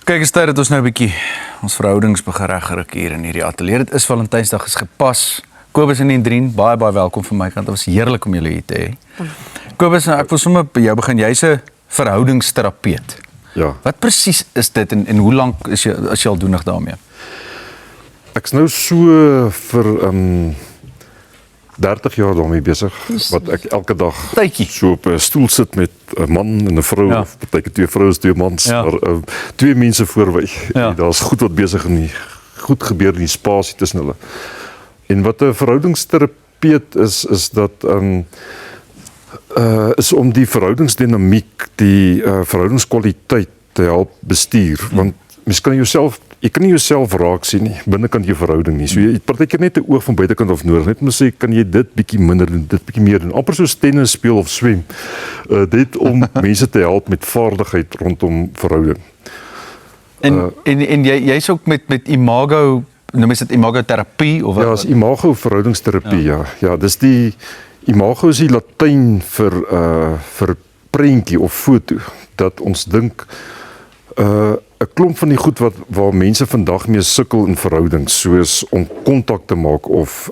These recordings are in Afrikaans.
Kyk, is tyd dat ons nou 'n bietjie ons verhoudings begin regryk hier in hierdie ateljee. Dit is Valentynsdag, is gepas. Kobus en Hendrien, baie welkom van my kant. Dit was heerlik om julle hier te hê. Kobus, ek wil sommer by jou begin. Jy's 'n verhoudingsterapeut. Ja. Wat presies is dit en hoe lank is jy al doenig daarmee? Ek's nou so vir 30 jaar daarmee besig, wat ek elke dag Tydjie. so op 'n stoel sit met 'n man en 'n vrou, Ja. of partyke 2 vroue, 2 mans, Ja. maar 2 mense voorby. Ja. Daar's goed wat besig in die goed gebeur in die spasie tussen hulle. En wat 'n verhoudingsterapeut is dat is om die verhoudingsdinamiek, die verhoudingskwaliteit te help bestuur, want jy kan nie jouself raak sien nie, binnekant jou verhouding nie. So jy het partykeer net 'n oog van buitekant af nodig. Net om te sê, kan jy dit bietjie minder doen, dit bietjie meer doen. Amper soos tennis speel of swem. Dit om mense te help met vaardigheid rondom verhouding. En jy's ook met imago, noem jy dit imagoterapie of wat? Ja, is imago verhoudingsterapie, ja. Ja, dis die imago is die Latyn vir prentjie of foto, dat ons dink 'n klomp van die goed waar mense vandag mee sukkel in verhoudings, soos om kontak te maak of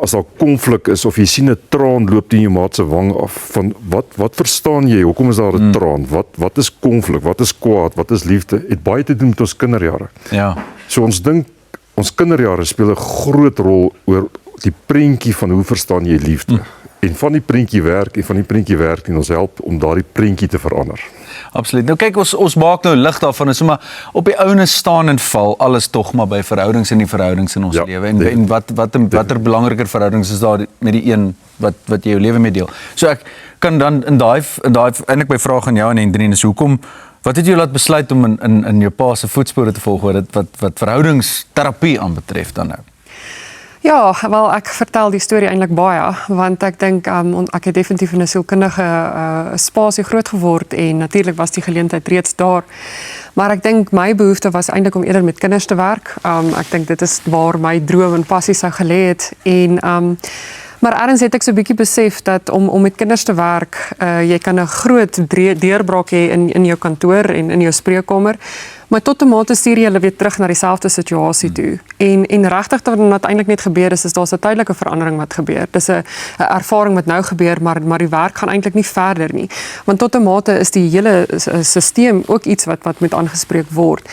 as daar konflik is of jy sien 'n traan loop teen jou maat se wang af, van wat verstaan jy? Hoekom is daar 'n traan? Wat is konflik? Wat is kwaad? Wat is liefde? Het baie te doen met ons kinderjare. Ja. So ons dink ons kinderjare speel 'n groot rol oor die prentjie van hoe verstaan jy liefde. En van die prentjie werk en ons help om daardie prentjie te verander. Absoluut. Nou kyk, ons maak nou lig daarvan, is maar op die ouene staan en val alles tog maar by verhoudings in ons Ja, lewe. En watter belangriker verhoudings is daar met die een wat jy jou lewe mee deel. So ek kan dan in daai eintlik by vraag aan jou en Hendrien is wat het jou laat besluit om in jou pa se voetspore te volg wat verhoudingsterapie aanbetref dan nou? Ja, wel ek vertel die storie eintlik baie, want ek dink ek het definitief in 'n sielkundige spasie groot geword en natuurlik was die geleentheid reeds daar. Maar ek dink my behoefte was eintlik om eerder met kinders te werk. Ek dink dit is waar my droom en passie sou gelê het en maar ergens het ek so 'n bietjie besef dat om met kinders te werk, jy kan 'n groot deurbraak hê in jou kantoor en in jou spreekkamer, maar tot 'n mate stuur jy hulle weer terug na dieselfde situasie toe. En regtig wat eintlik net gebeur is daar's 'n tydelike verandering wat gebeur. Dis 'n ervaring wat nou gebeur, maar die werk gaan eintlik nie verder nie. Want tot 'n mate is die hele stelsel ook iets wat moet aangespreek word.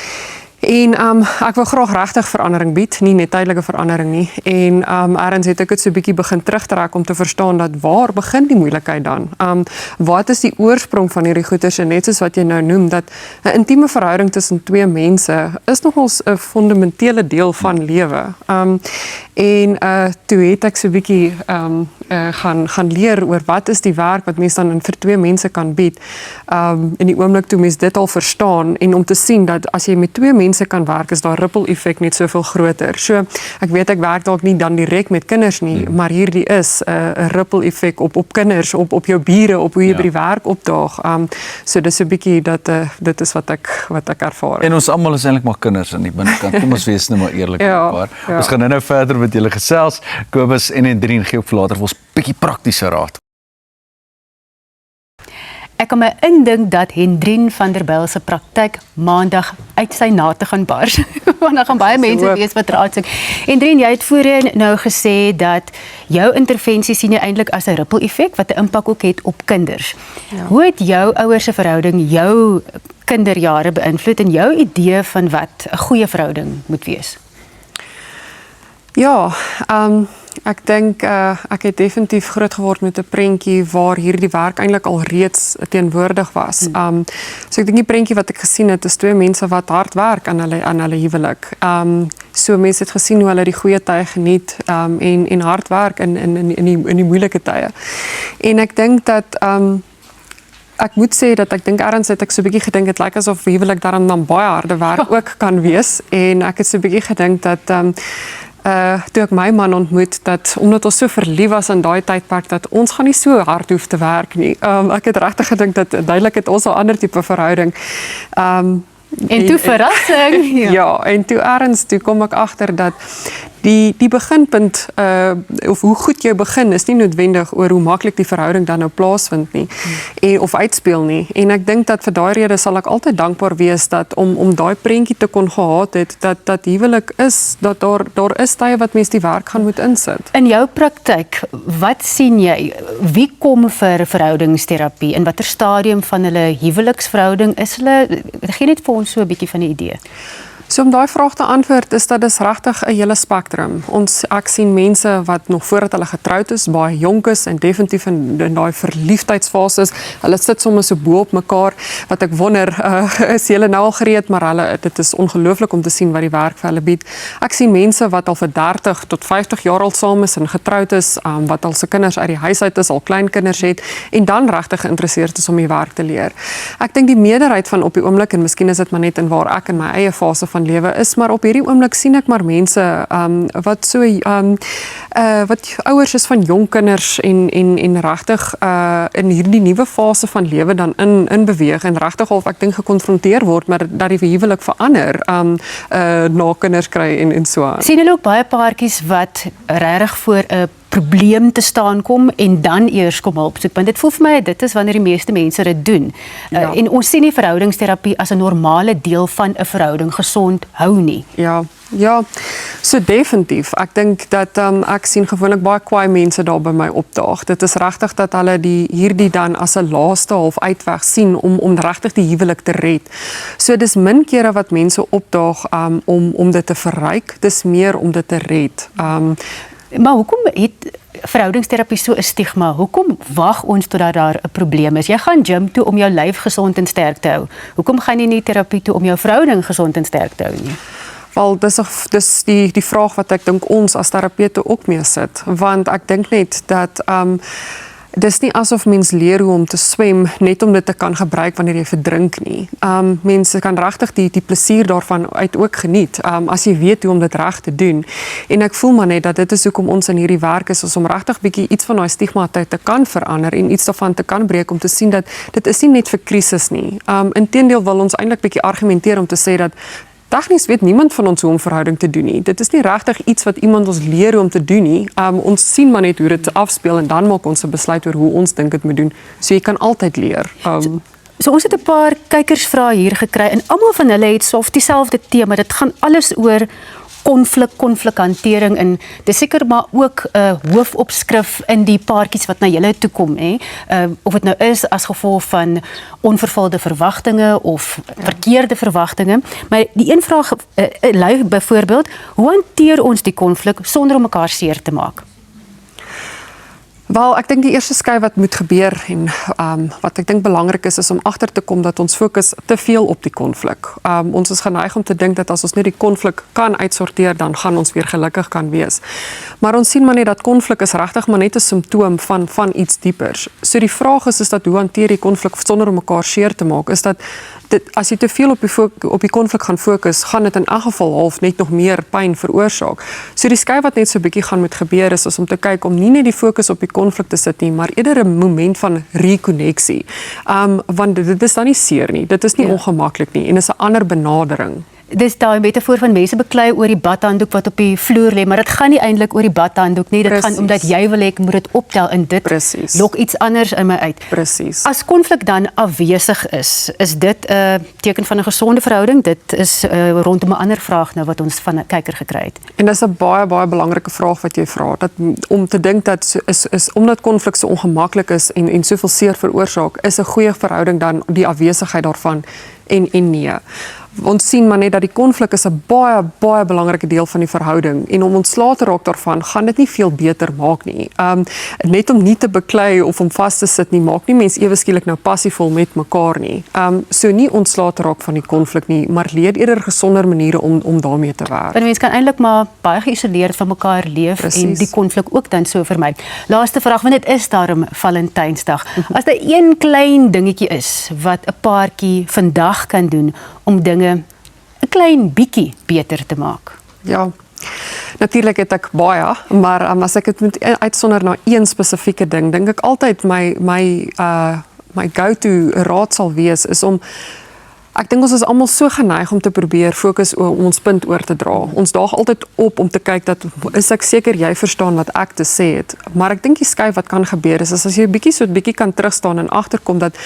En ek wil graag regtig verandering bied, nie net tydelike verandering nie. En ergens het ek dit so 'n bietjie begin terugtrek om te verstaan dat waar begin die moeilikheid dan? Wat is die oorsprong van hierdie goeters en net soos wat jy nou noem, dat 'n intieme verhouding tussen 2 mense is nogals 'n fundamentele deel van lewe. En toe het ek so 'n bietjie gaan leer oor wat is die werk wat mens dan vir 2 mense kan bied. In die oomblik toe mens dit al verstaan en om te sien dat as jy met 2 mense kan werk, is daar ripple effek net soveel groter. So ek weet ek werk dalk nie dan direk met kinders nie, maar hierdie is 'n ripple effek op kinders, op jou bure, op hoe jy by die werk opdaag. So dis 'n bietjie dat dit is wat ek ervaar. En ons almal is eintlik maar kinders aan die binnekant. Kom ons wees nou maar eerlik met Ja, mekaar. ja. Ons gaan nou verder met julle gesels. Kobus en Hendrien gee op vir later vir ons bietjie praktiese raad. Ek kan my indink dat Hendrien van der Bijl se praktyk maandag uit sy nate gaan bars. Want daar gaan baie mense wees wat raad soek. Hendrien, jy het voorheen nou gesê dat jou intervensie sien jy eintlik as 'n ripple effek wat 'n impak ook het op kinders. Ja. Hoe het jou ouers se verhouding jou kinderjare beïnvloed en jou idee van wat 'n goeie verhouding moet wees? Ja, ek dink ek het definitief groot geword met 'n prentjie waar hierdie werk eintlik al reeds teenwoordig was. So ek dink die prentjie wat ek gesien het is 2 mense wat hard werk aan hulle huwelik. So mense het gesien hoe hulle die goeie tye geniet en hard werk in die moeilike tye. En ek dink dat ek moet sê dat ek dink ergens het ek so 'n bietjie gedink dit lyk asof huwelik dan baie harde werk ook kan wees en ek het so 'n bietjie gedink dat toe ek my man ontmoet, dat omdat ons so verlief was in daai tydperk, dat ons gaan nie so hard hoef te werk nie. Ek het regtig gedink dat duidelik het ons 'n ander tipe verhouding. En toe verrassing. Ja, en toe ergens toe kom ek agter dat die beginpunt of hoe goed jy begin is nie noodwendig oor hoe maklik die verhouding dan nou plaasvind nie of uitspeel nie. En ek dink dat vir daai rede sal ek altyd dankbaar wees dat om daai prentjie te kon gehad het dat huwelik is, dat daar is tye wat mens die werk gaan moet insit. In jou praktyk, wat sien jy? Wie kom vir verhoudingsterapie? In watter stadium van hulle huweliksverhouding is hulle? Gee net vir ons so 'n bietjie van 'n idee. So om daai vraag te antwoord is dat dis regtig 'n hele spektrum. Ek sien mense wat nog voordat hulle getroud is, baie jonk is en definitief in daai verliefdheidsfases. Hulle sit sommer so bo op mekaar wat ek wonder, is hulle nou al gereed, maar dit is ongelooflik om te sien wat die werk vir hulle bied. Ek sien mense wat al vir 30 tot 50 jaar al saam is en getroud is, wat al se kinders uit die huis uit is, al kleinkinders het en dan regtig geïnteresseerd is om die werk te leer. Ek dink die meerderheid van op die oomblik, en miskien is dit maar net in waar ek in my eie fase van lewe is, maar op hierdie oomblik sien ek maar mense wat so wat ouers is van jong kinders en regtig in hierdie nuwe fase van lewe dan in beweeg en regtig of ek dink gekonfronteer word met dat die huwelik verander na kinders kry en so aan. Sien julle ook baie paartjies wat regtig voor 'n probleem te staan kom en dan eers kom hulp soek, want dit voel vir my dit is wanneer die meeste mense dit doen. En ons sien nie verhoudingsterapie as 'n normale deel van 'n verhouding gesond hou nie. Ja, so definitief. Ek dink dat ek sien gewoonlik baie kwaai mense daar by my opdaag. Dit is regtig dat hulle hierdie dan as 'n laaste half uitweg sien om regtig die huwelik te red. So dis min kere wat mense opdaag om dit te verryk, dis meer om dit te red. Maar hoekom het verhoudingsterapie so 'n stigma? Hoekom wag ons totdat daar 'n probleem is? Jy gaan gym toe om jou lyf gesond en sterk te hou. Hoekom gaan jy nie terapie toe om jou verhouding gesond en sterk te hou nie? Wel, dis die vraag wat ek dink ons as terapeute ook mee sit, want ek dink net dat dis nie asof mens leer hoe om te swem net om dit te kan gebruik wanneer jy verdrink nie. Mense kan regtig die plesier daarvan uit ook geniet, as jy weet hoe om dit reg te doen. En ek voel maar net dat dit is hoekom ons in hierdie werk is om regtig bietjie iets van daai stigma te kan verander en iets daarvan te kan breek om te sien dat dit is nie net vir krisis nie. Inteendeel wil ons eintlik bietjie argumenteer om te sê dat tegnies weet niemand van ons hoe om verhouding te doen nie. Dit is nie regtig iets wat iemand ons leer hoe om te doen nie. Ons sien maar net hoe dit afspeel en dan maak ons 'n besluit oor hoe ons dink dit moet doen. So jy kan altyd leer. So ons het 'n paar kykersvrae hier gekry en almal van hulle het sof dieselfde tema. Dit gaan alles oor konflikhantering en dis seker maar ook 'n hoofopskrif in die paartjies wat na julle toe kom, of dit nou is as gevolg van onvervulde verwagtinge of verkeerde verwagtinge. Maar die een vraag lui byvoorbeeld, hoe hanteer ons die konflik sonder om mekaar seer te maak? Wel, ek dink die eerste skui wat moet gebeur en wat ek dink belangrik is om agter te kom dat ons fokus te veel op die konflik. Ons is geneig om te dink dat as ons net die konflik kan uitsorteer, dan gaan ons weer gelukkig kan wees. Maar ons sien maar net dat konflik is regtig maar net 'n simptoom van iets diepers. So die vraag is dat hoe hanteer jy konflik sonder om mekaar seer te maak? Is dat as jy te veel op die konflik gaan fokus, gaan dit in elk geval half net nog meer pyn veroorsaak. So die skui wat net so 'n bietjie gaan moet gebeur is om te kyk om nie net die fokus op die konflik te sit nie, maar eerder 'n moment van rekonneksie. Want dit is dan nie seer nie, dit is nie ongemaklik nie en is 'n ander benadering. Dis daai metafoor van mense beklei oor die badhanddoek wat op die vloer lê, maar dit gaan nie eintlik oor die badhanddoek nie, dit gaan omdat jy wil hê ek moet dit optel en dit lok iets anders in my uit. Presies. As konflik dan afwesig is dit 'n teken van 'n gesonde verhouding? Dit is rondom 'n ander vraag nou wat ons van 'n kyker gekry het. En dis 'n baie belangrike vraag wat jy vra, dat om te dink dat is omdat konflik so ongemaklik is en soveel seer veroorsaak, is 'n goeie verhouding dan die afwesigheid daarvan en nee. Ons sien maar net dat die konflik is 'n baie belangrike deel van die verhouding en om ontslae te raak daarvan gaan dit nie veel beter maak nie. Net om nie te beklei of om vas te sit nie, maak nie mens ewe skielik nou passievol met mekaar nie. So nie ontslae te raak van die konflik nie, maar leer eerder gesonder maniere om daarmee te werk. Want mens kan eintlik maar baie geïsoleerd van mekaar leef en die konflik ook dan so vermy. Laaste vraag, want dit is daarom Valentynsdag. As daar een klein dingetjie is wat 'n paartjie vandag kan doen om dinge 'n klein bietjie beter te maak. Ja, natuurlik het ek baie, maar as ek dit moet uitsonder na een spesifieke ding, dink ek altyd my go-to raad sal wees is om Ek dink ons is almal so geneig om te probeer fokus om ons punt oor te dra. Ons daag altyd op om te kyk dat is ek seker jy verstaan wat ek te sê het. Maar ek dink die skuif wat kan gebeur is as jy bietjie kan terugstaan en agterkom dat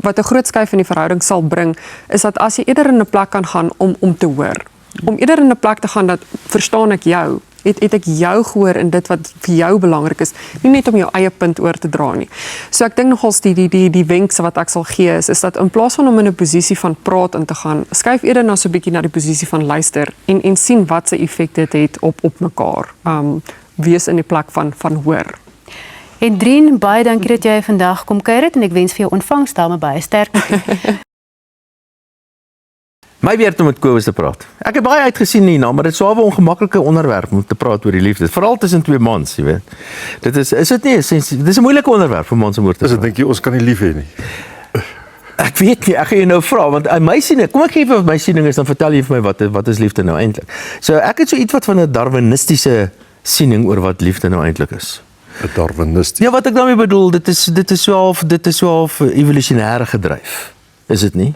wat 'n groot skuif in die verhouding sal bring, is dat as jy eerder in 'n plek kan gaan om te hoor. Om eerder in 'n plek te gaan dat verstaan ek jou. Het ek jou gehoor in dit wat vir jou belangrik is, nie net om jou eie punt oor te dra nie. So ek dink nogals die wenke wat ek sal gee is dat in plaas van om in 'n posisie van praat in te gaan, skuif eerder na so 'n bietjie na die posisie van luister en sien wat se effek dit het op mekaar. Wees in die plek van hoor. Hendrien, baie dankie dat jy vandag kom kuier het en ek wens vir jou ontvangs daarmee baie sterkte. My beurt om met Kobus te praat. Ek het baie uitgesien hierna, maar dit is so 'n ongemaklike onderwerp om te praat oor die liefde. Veral tussen twee mans, jy weet. Dit is dit nie dit is 'n moeilike onderwerp vir mans om oor te praat. Dis dink jy ons kan nie lief hê nie. Ek weet nie, ek gaan jou nou vra want my siening, kom ek gee vir wat my siening is, dan vertel jy vir my wat is liefde nou eintlik. So ek het so iets wat van 'n darwinistiese siening oor wat liefde nou eintlik is. 'n Darwinist. Ja, wat ek daarmee bedoel, dit is so half evolusionêre gedryf. Is dit nie?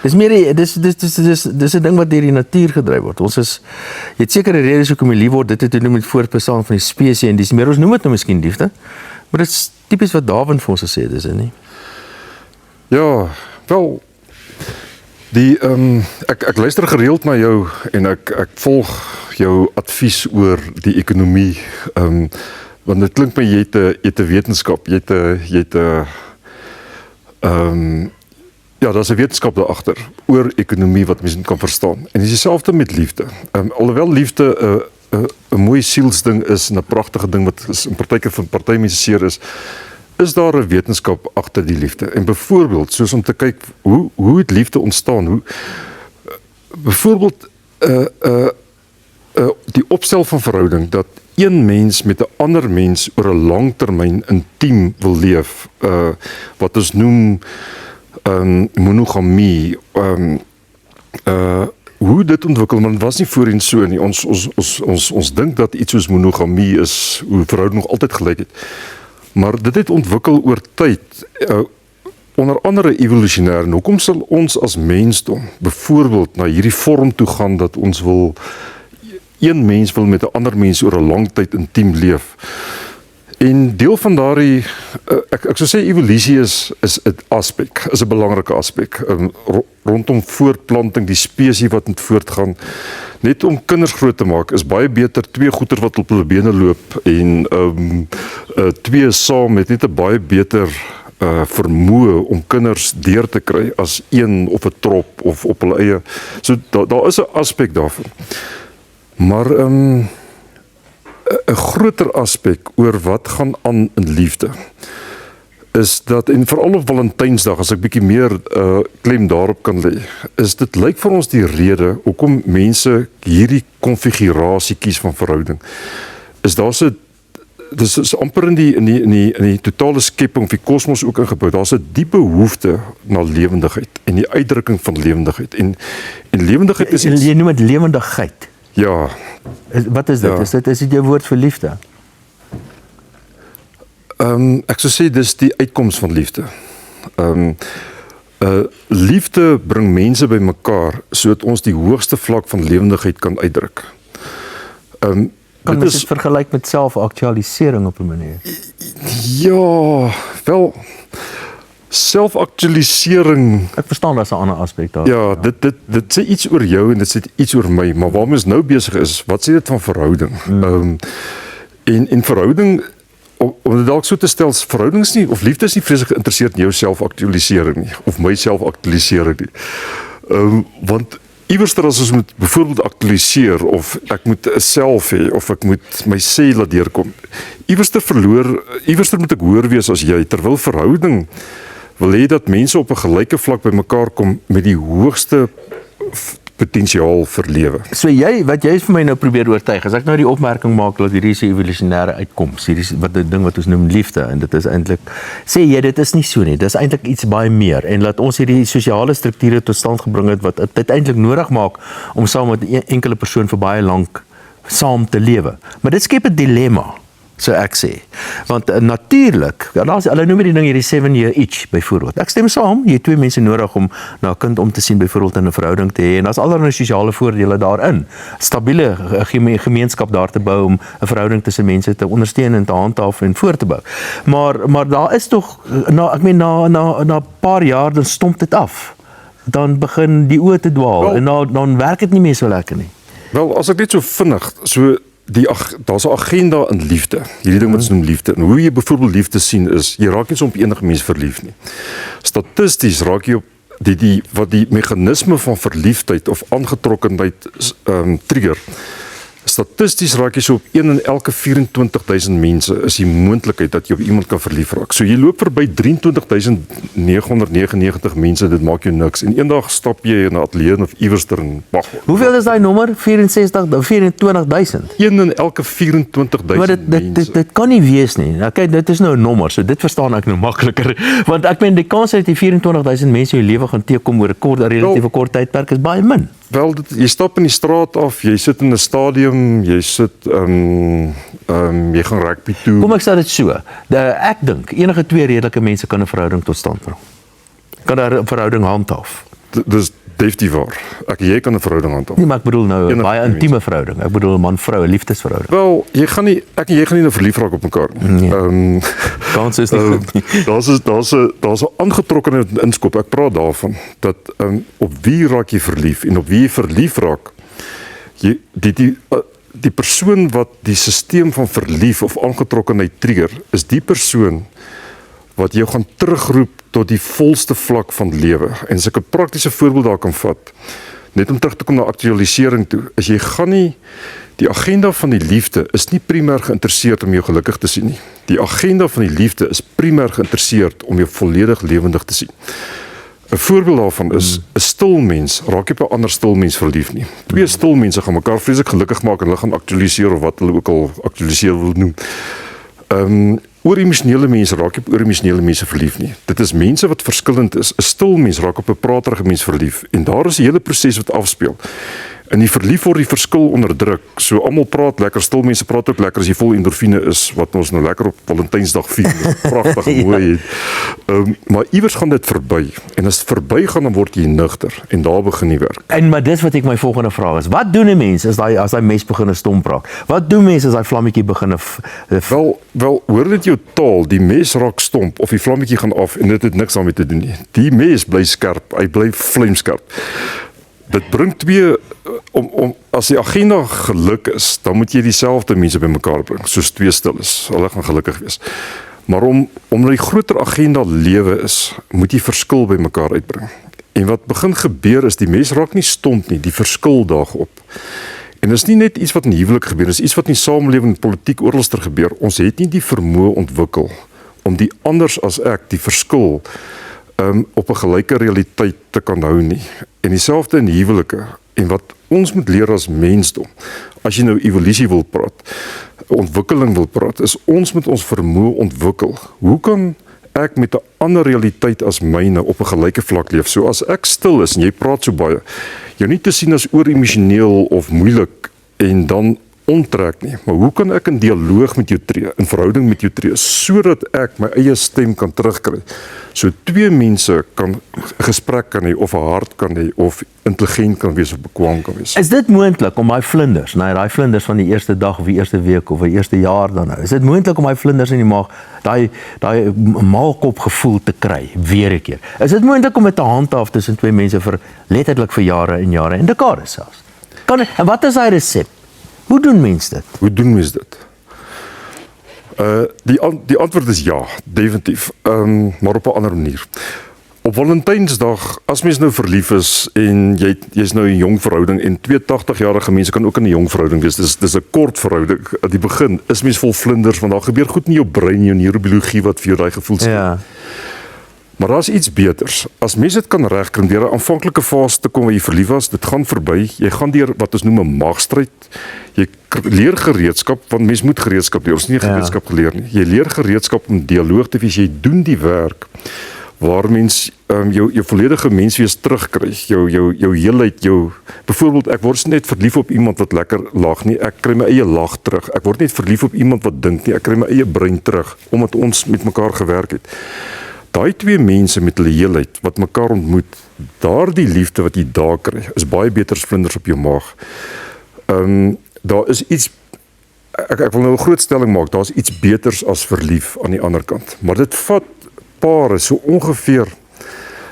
Dis meer dis 'n ding wat deur die natuur gedryf word. Jy het sekere redes hoekom jy lief word, dit het te doen met voortbestaan van die spesies en dis meer ons noem dit nou miskien liefde. Maar dit is tipies wat Darwin vir ons gesê het, is dit nie? Ja, wel ek luister gereeld na jou en ek volg jou advies oor die ekonomie. Want dit klink my jy het 'n wetenskap, jy het 'n ja, daar's 'n wetenskap daar agter oor ekonomie wat mense kan verstaan. En dis dieselfde met liefde. Alhoewel liefde 'n mooi sielsding is en 'n pragtige ding wat in partykeer van party mense seer is daar 'n wetenskap agter die liefde. En byvoorbeeld, soos om te kyk hoe het liefde ontstaan? Byvoorbeeld die opstel van verhouding dat een mens met 'n ander mens oor 'n lang termyn intiem wil leef, wat ons noem monogamie, hoe dit ontwikkel, maar dit was nie voorheen so nie. Ons dink dat iets soos monogamie is hoe verhouding nog altyd gelyk het. Maar dit het ontwikkel oor tyd, onder andere evolusionêr. En hoekom sal ons as mensdom byvoorbeeld na hierdie vorm toe gaan dat ons wil een mens wil met 'n ander mens oor 'n lang tyd intiem leef? En deel van daardie ek sou sê evolusie is 'n aspek, is 'n belangrike aspek rondom voortplanting, die spesies wat moet voortgaan. Net om kinders groot te maak is baie beter twee goeter wat op hulle bene loop en twee saam met net 'n baie beter vermoë om kinders deur te kry as een of 'n trop of op hulle eie. So daar is 'n aspek daarvan. Maar 'n groter aspek oor wat gaan aan in liefde is dat, en veral op Valentynsdag, as ek bietjie meer klem daarop kan lê, is dit lyk vir ons die rede hoekom mense hierdie konfigurasie kies van verhouding. Is daar so dis is amper in die totale skepping of die kosmos ook ingebou. Daar's 'n diepe behoefte na lewendigheid en die uitdrukking van lewendigheid. En lewendigheid is Jy noem dit lewendigheid. Ja. Wat is dit? Ja. Is dit jou woord vir liefde? Ek sou sê dis die uitkoms van liefde. Liefde bring mense bymekaar sodat ons die hoogste vlak van lewendigheid kan uitdruk. Kan dit vergelyk met selfaktualisering op 'n manier? Ja, wel selfaktualisering. Ek verstaan daar's 'n ander aspek daar. Ja, dit sê iets oor jou en dit sê iets oor my, maar waarmee ons nou besig is, wat sê dit van verhouding? En verhouding, om dit dalk so te stel, verhoudings nie of liefde is nie vreeslik geïnteresseerd in jou selfaktualisering nie of my selfaktualisering nie. Want iewers as ons moet byvoorbeeld aktualiseer of ek moet 'n self hê of ek moet my sê laat deurkom. Iewers moet ek hoër wees as jy, terwyl verhouding wil hê dat mense op 'n gelyke vlak bymekaar kom met die hoogste potensiaal vir lewe. So wat jy vir my nou probeer oortuig, as ek nou die opmerking maak dat hierdie is 'n evolusionêre uitkoms, hierdie is wat 'n ding wat ons noem liefde, en dit is eintlik, sê jy dit is nie so nie, dis eintlik iets baie meer, en laat ons hierdie sosiale strukture tot stand gebring het wat dit eintlik nodig maak om saam met 'n enkele persoon vir baie lank saam te lewe. Maar dit skep 'n dilemma. sou ek sê. Want natuurlik, hulle noem die ding hierdie 7-year itch byvoorbeeld. Ek stem saam, jy het 2 mense nodig om na 'n kind om te sien byvoorbeeld in 'n verhouding te hê en daar's allerlei sosiale voordele daarin. Stabiele gemeenskap daar te bou om 'n verhouding tussen mense te ondersteun en te handhaaf en voor te bou. Maar daar is tog na 'n paar jaar dan stomp dit af. Dan begin die oë te dwaal en dan werk dit nie meer so lekker nie. Wel, as ek net so vinnig, daar's 'n agenda in liefde. Hierdie ding wat ons noem liefde. En hoe jy byvoorbeeld liefde sien is, jy raak nie so op enige mens verlief nie. Statisties raak jy op wat die meganisme van verliefdheid of aangetrokkenheid trigger. Statisties raak jy so op 1 in elke 24.000 mense is die moontlikheid dat jy op iemand kan verlief raak. So jy loop verby 23.999 mense, dit maak jou niks. En eendag stap jy in 'n ateljee of iewerster en wag. Hoeveel is daai nommer? 24.000. 1 in elke 24.000 maar mense. Dit kan nie wees nie. Nou kyk, dit is nou 'n nommer, so dit verstaan ek nou makliker. Want ek meen die kans dat die 24.000 mense jou lewe gaan teekom oor 'n relatief kort tydperk is baie min. Wel, jy stap in die straat af, jy sit in 'n stadium, jy sit jy gaan rugby toe. Kom ek sê dit so. Ek dink enige 2 redelike mense kan 'n verhouding tot stand bring. Kan daar 'n verhouding handhaaf. Dis definitief waar. Jy kan 'n verhouding handhaaf. Nee, maar ek bedoel nou 'n baie intieme verhouding. Ek bedoel 'n man-vrou, 'n liefdesverhouding. Wel, jy gaan nie nou verlief raak op mekaar nie. Nee. Kans is nie goed nie. Daar's 'n aangetrokkenheid in inskop. Ek praat daarvan dat op wie raak jy verlief en op wie jy verlief raak. Die persoon wat die stelsel van verlief of aangetrokkenheid trigger, is die persoon wat jou gaan terugroep tot die volste vlak van lewe. En as ek 'n praktiese voorbeeld daar kan vat, net om terug te kom na aktualisering toe, is jy gaan nie, die agenda van die liefde is nie primêr geïnteresseerd om jou gelukkig te sien nie. Die agenda van die liefde is primêr geïnteresseerd om jou volledig lewendig te sien. 'n Voorbeeld daarvan is 'n stil mens raak nie op 'n ander stil mens verlief nie. 2 stil mense gaan mekaar vreeslik gelukkig maak en hulle gaan aktualiseer of wat hulle ook al aktualiseer wil noem. Oor-emosionele mense raak nie op oor-emosionele mense verlief nie. Dit is mense wat verskillend is. 'n Stil mens raak op 'n praterige mens verlief en daar is 'n hele proses wat afspeel. In die verlief word die verskil onderdruk. So almal praat lekker, stil mense praat ook lekker as jy vol endorfine is, wat ons nou lekker op Valentynsdag vier. Pragtig mooi het. Maar iewers gaan dit verby. En as dit verby gaan, dan word jy nugter en daar begin die werk. En maar dis wat ek my volgende vraag is. Wat doen 'n mens as daai mes begin stomp raak? Wat doen mense as daai vlammetjie begin Wel, hoor dit jou taal, die mes raak stomp of die vlammetjie gaan af en dit het niks daarmee te doen nie. Die mes bly skerp, hy bly vlamskerp. Dit bring 2 as die agenda geluk is, dan moet jy dieselfde mense bymekaar bring, soos 2 stil is. Hulle gaan gelukkig wees. Maar omdat die groter agenda lewe is, moet jy verskil bymekaar uitbring. En wat begin gebeur is die mens raak nie stomp nie, die verskil daag op. En dis nie net iets wat in huwelik gebeur, dis iets wat in die samelewing en politiek oralster gebeur. Ons het nie die vermoë ontwikkel om die anders as ek, die verskil op 'n gelyke realiteit te kan hou nie. En dieselfde in huwelike. En wat ons moet leer as mensdom, as jy nou evolusie wil praat, ontwikkeling wil praat, is ons moet ons vermoë ontwikkel. Hoe kan ek met 'n ander realiteit as myne op 'n gelyke vlak leef? So as ek stil is en jy praat so baie, jou nie te sien as oor-emosioneel of moeilik en dan onttrek nie, maar hoe kan ek in dialoog met jou tree, in verhouding met jou tree, sodat ek my eie stem kan terugkry, so 2 mense kan 'n gesprek kan hê, of 'n hart kan hê, of intelligent kan wees, of bekwam kan wees. Is dit moontlik om daai vlinders van die eerste dag of die eerste week of die eerste jaar dan nou, is dit moontlik om daai vlinders in die maag, daai maalkop gevoel te kry, weer 'n keer? Is dit moontlik om dit te handhaaf tussen 2 mense vir letterlik vir jare en jare en dekades selfs? En wat is daai resep? Hoe doen mense dit? Hoe doen mense dit? Die antwoord is ja, definitief, maar op 'n ander manier. Op Valentynsdag, as mens nou verlief is en jy's nou in 'n jong verhouding en 2 80-jarige mense kan ook in 'n jong verhouding wees. Dis 'n kort verhouding. Aan die begin is mens vol vlinders want daar gebeur goed in jou brein, jou neurobiologie wat vir jou daai gevoel skep. Ja. Maar daar's iets beters. As mens dit kan regkry om deur 'n aanvanklike fase te kom waar jy verlief was, dit gaan verby. Jy gaan deur wat ons noem 'n magstryd. Jy leer gereedskap, want mens moet gereedskap leer. Ons het nie gereedskap geleer nie. Jy leer gereedskap om dialoog te wees. Jy doen die werk. waar mens jou volledige menswees terugkry, jou heelheid, byvoorbeeld ek word net verlief op iemand wat lekker lag nie, ek kry my eie lag terug. Ek word net verlief op iemand wat dink nie, ek kry my eie brein terug omdat ons met mekaar gewerk het. Daai twee mense met hulle heelheid wat mekaar ontmoet, daardie liefde wat jy daar kry, is baie beter as vlinders op jou maag. Daar is iets, ek wil nou 'n groot stelling maak, daar is iets beters as verlief aan die ander kant. Maar dit vat pare so ongeveer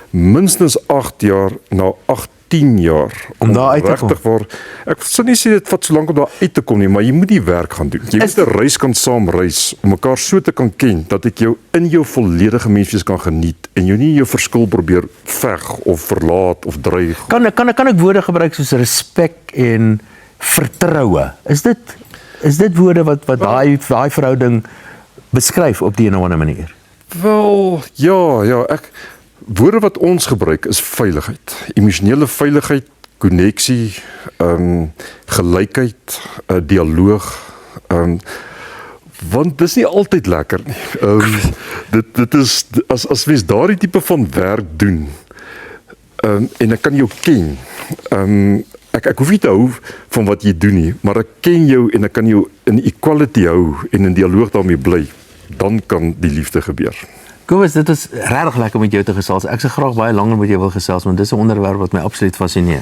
minstens 8 jaar na 18 jaar Om daar uit te kom. regtig waar, ek sal nie sê dit vat so lank om daar uit te kom nie, maar jy moet die werk gaan doen. Jy moet 'n reis kan saam reis, om mekaar so te kan ken, dat ek jou in jou volledige menswees kan geniet, en jou nie jou verskil probeer veg, of verlaat, of dreig. Kan ek woorde gebruik soos respek en vertroue? Is dit woorde wat daai verhouding beskryf op die een of ander manier? Wel, ja, woorde wat ons gebruik is veiligheid, emosionele veiligheid, konneksie, gelykheid, dialoog, want dis nie altyd lekker nie. Dit is, as mens daardie tipe van werk doen, en ek kan jou ken, ek hoef nie te hou van wat jy doen nie, maar ek ken jou en ek kan jou in equality hou en in dialoog daarmee bly, dan kan die liefde gebeur. Kobus, dit is regtig lekker om met jou te gesels. Ek sou graag baie langer met jou wil gesels, want dis 'n onderwerp wat my absoluut fascineer.